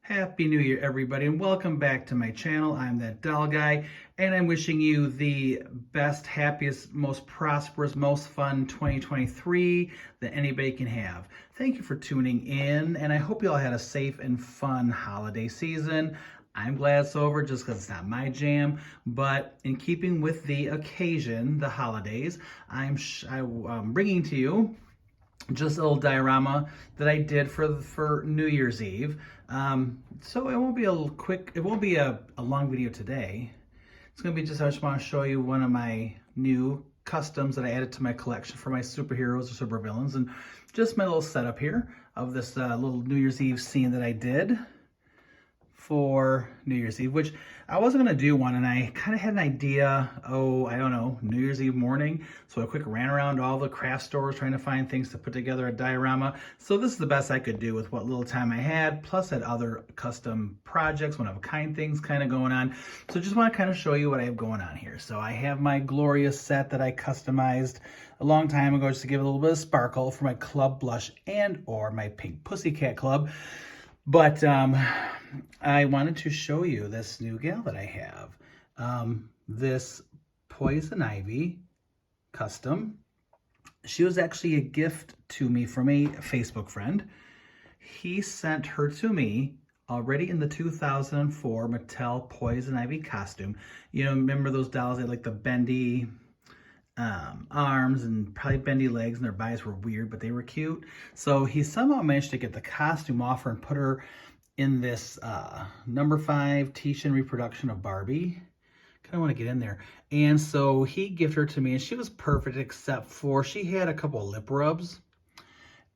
Happy New Year, everybody, and welcome back to my channel. I'm that doll guy, and I'm wishing you the best, happiest, most prosperous, most fun 2023 that anybody can have. Thank you for tuning in, and I hope you all had a safe and fun holiday season. I'm glad it's over just because it's not my jam, but in keeping with the occasion, the holidays, I'm bringing to you just a little diorama that I did for New Year's Eve. So it won't be it won't be a long video today. It's gonna be just, I just want to show you one of my new customs that I added to my collection for my superheroes or supervillains, and just my little setup here of this little New Year's Eve scene that I did for New Year's Eve, which I wasn't gonna do one, and I kind of had an idea, I don't know, New Year's Eve morning. So I quick ran around all the craft stores trying to find things to put together a diorama. So this is the best I could do with what little time I had, plus had other custom projects, one-of-a-kind things kind of going on. So just want to kind of show you what I have going on here. So I have my glorious set that I customized a long time ago just to give it a little bit of sparkle for my club blush and or my pink pussycat club. But I wanted to show you this new gal that I have. This Poison Ivy custom. She was actually a gift to me from a Facebook friend. He sent her to me already in the 2004 Mattel Poison Ivy costume. You know, remember those dolls? They had like the bendy arms and probably bendy legs, and their bodies were weird, but they were cute. So he somehow managed to get the costume off her and put her in this number 5 Tishan reproduction of Barbie. Kind of want to get in there. And so he gifted her to me, and she was perfect except for she had a couple of lip rubs.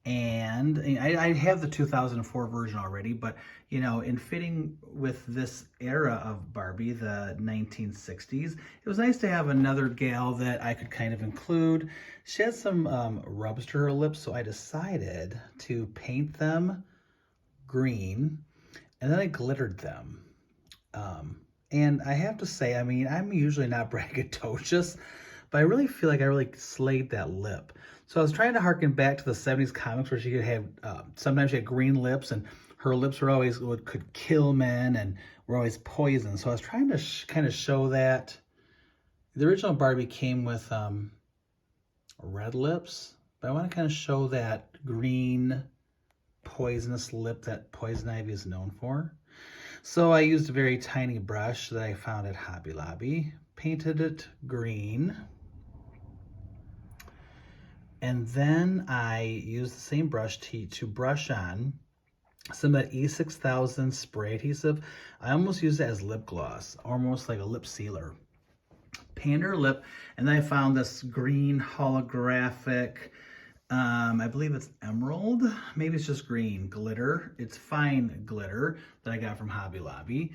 And I have the 2004 version already, but you know, in fitting with this era of Barbie, the 1960s, it was nice to have another gal that I could kind of include. She had some rubs to her lips, so I decided to paint them green, and then I glittered them. And I have to say, I mean, I'm usually not braggadocious, but I really feel like I really slayed that lip. So I was trying to harken back to the 70s comics where she could have, sometimes she had green lips, and her lips were always, could kill men and were always poison. So I was trying to kind of show that. The original Barbie came with red lips, but I want to kind of show that green poisonous lip that Poison Ivy is known for. So I used a very tiny brush that I found at Hobby Lobby, painted it green, and then I used the same brush to brush on some of that E6000 spray adhesive. I almost used it as lip gloss, almost like a lip sealer. Painted her lip, and then I found this green holographic, I believe it's emerald, maybe it's just green glitter. It's fine glitter that I got from Hobby Lobby.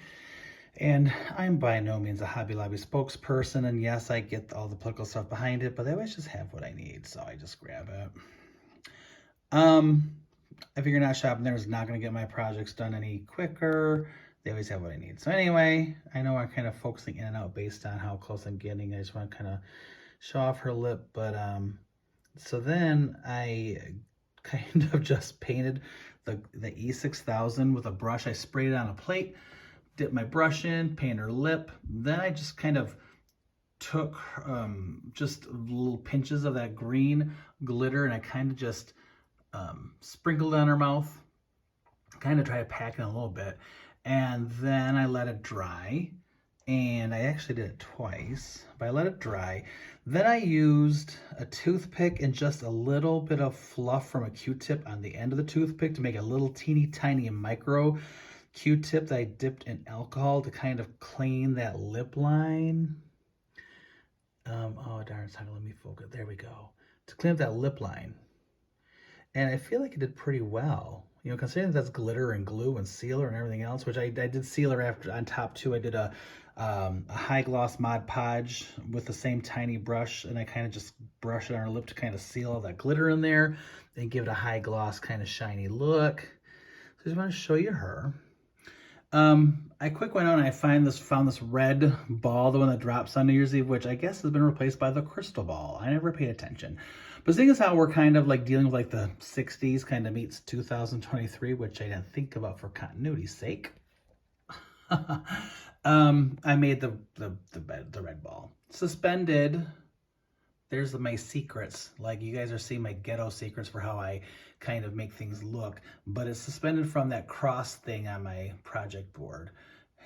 And I'm by no means a Hobby Lobby spokesperson, and yes, I get all the political stuff behind it, but they always just have what I need, so I just grab it. I figure not shopping there is not going to get my projects done any quicker. They always have what I need. So anyway, I know I'm kind of focusing in and out based on how close I'm getting. I just want to kind of show off her lip, but so then I kind of just painted the E6000 with a brush. I sprayed it on a plate, dipped my brush in, painted her lip. Then I just kind of took just little pinches of that green glitter, and I kind of just sprinkled it on her mouth, kind of try to pack it in a little bit. And then I let it dry. And I actually did it twice, but I let it dry. Then I used a toothpick and just a little bit of fluff from a Q-tip on the end of the toothpick to make a little teeny tiny micro Q-tip that I dipped in alcohol to kind of clean that lip line. Oh darn, it's not gonna let me focus. There we go. To clean up that lip line. And I feel like it did pretty well. You know, considering that's glitter and glue and sealer and everything else, which I did sealer after on top too. I did a high gloss Mod Podge with the same tiny brush, and I kind of just brush it on her lip to kind of seal all that glitter in there and give it a high gloss kind of shiny look. So I just want to show you her. I quick went out and I found this red ball, the one that drops on New Year's Eve, which I guess has been replaced by the crystal ball. I never paid attention. But seeing as how we're kind of like dealing with like the 60s kind of meets 2023, which I didn't think about for continuity's sake. I made the red ball. Suspended. There's my secrets. Like, you guys are seeing my ghetto secrets for how I kind of make things look. But it's suspended from that cross thing on my project board.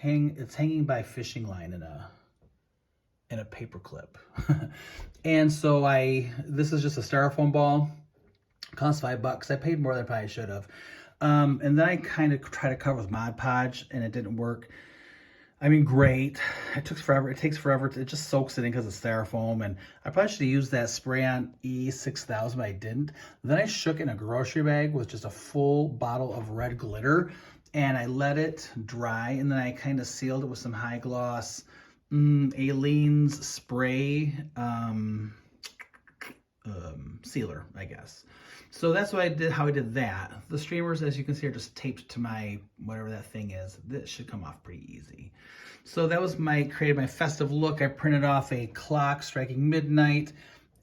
It's hanging by fishing line in a paper clip. And so this is just a styrofoam ball. Cost $5. I paid more than I probably should have. And then I kind of tried to cover with Mod Podge, and it didn't work. I mean, great. It takes forever. It just soaks it in because it's styrofoam. And I probably should have used that spray on E6000, but I didn't. Then I shook in a grocery bag with just a full bottle of red glitter, and I let it dry. And then I kind of sealed it with some high gloss Aleene's spray sealer, I guess. So that's what I did, how I did that. The streamers, as you can see, are just taped to my, whatever that thing is. This should come off pretty easy. So that was created my festive look. I printed off a clock striking midnight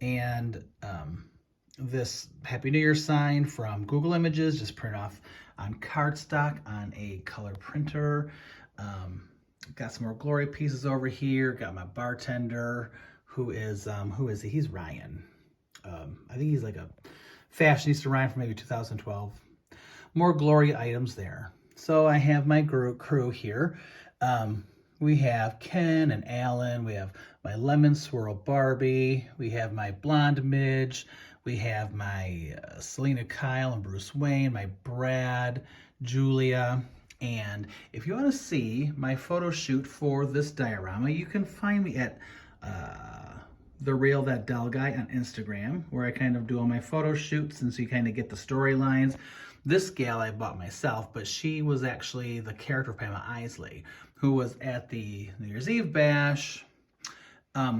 and this Happy New Year sign from Google Images, just printed off on cardstock on a color printer. Got some more glory pieces over here. Got my bartender, who is he? He's Ryan. I think he's like a fashionista Ryan from maybe 2012. More glory items there. So I have my crew here. We have Ken and Alan. We have my lemon swirl Barbie. We have my blonde Midge. We have my Selena Kyle and Bruce Wayne. My Brad, Julia. And if you want to see my photo shoot for this diorama, you can find me at The Real That Doll Guy on Instagram, where I kind of do all my photo shoots, and so you kind of get the storylines. This gal I bought myself, but she was actually the character of Pamela Isley, who was at the New Year's Eve bash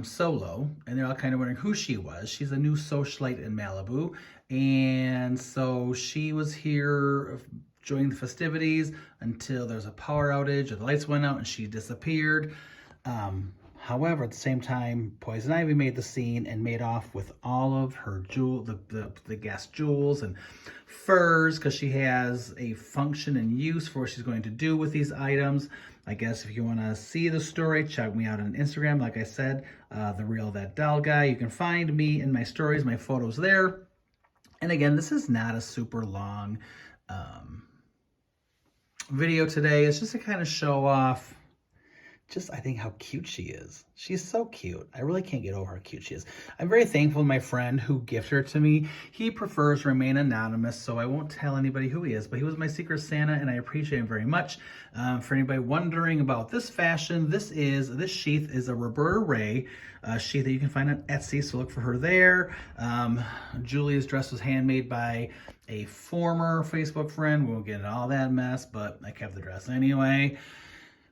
solo, and they're all kind of wondering who she was. She's a new socialite in Malibu, and so she was here joining the festivities until there was a power outage or the lights went out and she disappeared. However, at the same time, Poison Ivy made the scene and made off with all of her the guest jewels and furs, because she has a function and use for what she's going to do with these items. I guess if you want to see the story, check me out on Instagram. Like I said, The Real That Doll Guy. You can find me in my stories, my photos there. And again, this is not a super long video today. It's just to kind of show off I think how cute she is. She's so cute. I really can't get over how cute she is. I'm very thankful to my friend who gifted her to me. He prefers to remain anonymous, so I won't tell anybody who he is, but he was my secret Santa, and I appreciate him very much. For anybody wondering about this fashion, this sheath is a Roberta Ray sheath that you can find on Etsy, so look for her there. Julia's dress was handmade by a former Facebook friend. We won't get into all that mess, but I kept the dress anyway.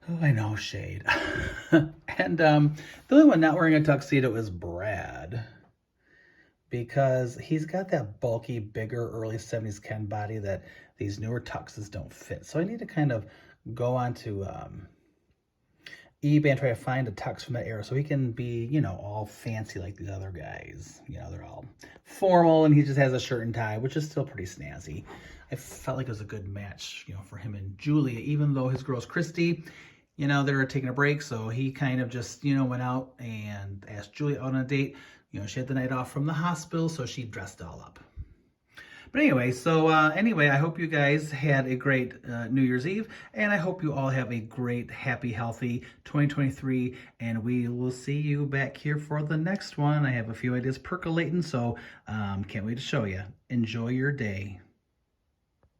Oh, I know, shade. And the only one not wearing a tuxedo is Brad, because he's got that bulky, bigger, early 70s Ken body that these newer tuxes don't fit. So I need to kind of go onto eBay and try to find a tux from that era so he can be, you know, all fancy like these other guys. You know, they're all formal, and he just has a shirt and tie, which is still pretty snazzy. I felt like it was a good match, you know, for him and Julia, even though his girl's Christy. You know, they were taking a break, so he kind of just, you know, went out and asked Julia out on a date. You know, she had the night off from the hospital, so she dressed all up. But anyway, I hope you guys had a great New Year's Eve, and I hope you all have a great, happy, healthy 2023, and we will see you back here for the next one. I have a few ideas percolating, so can't wait to show you. Enjoy your day.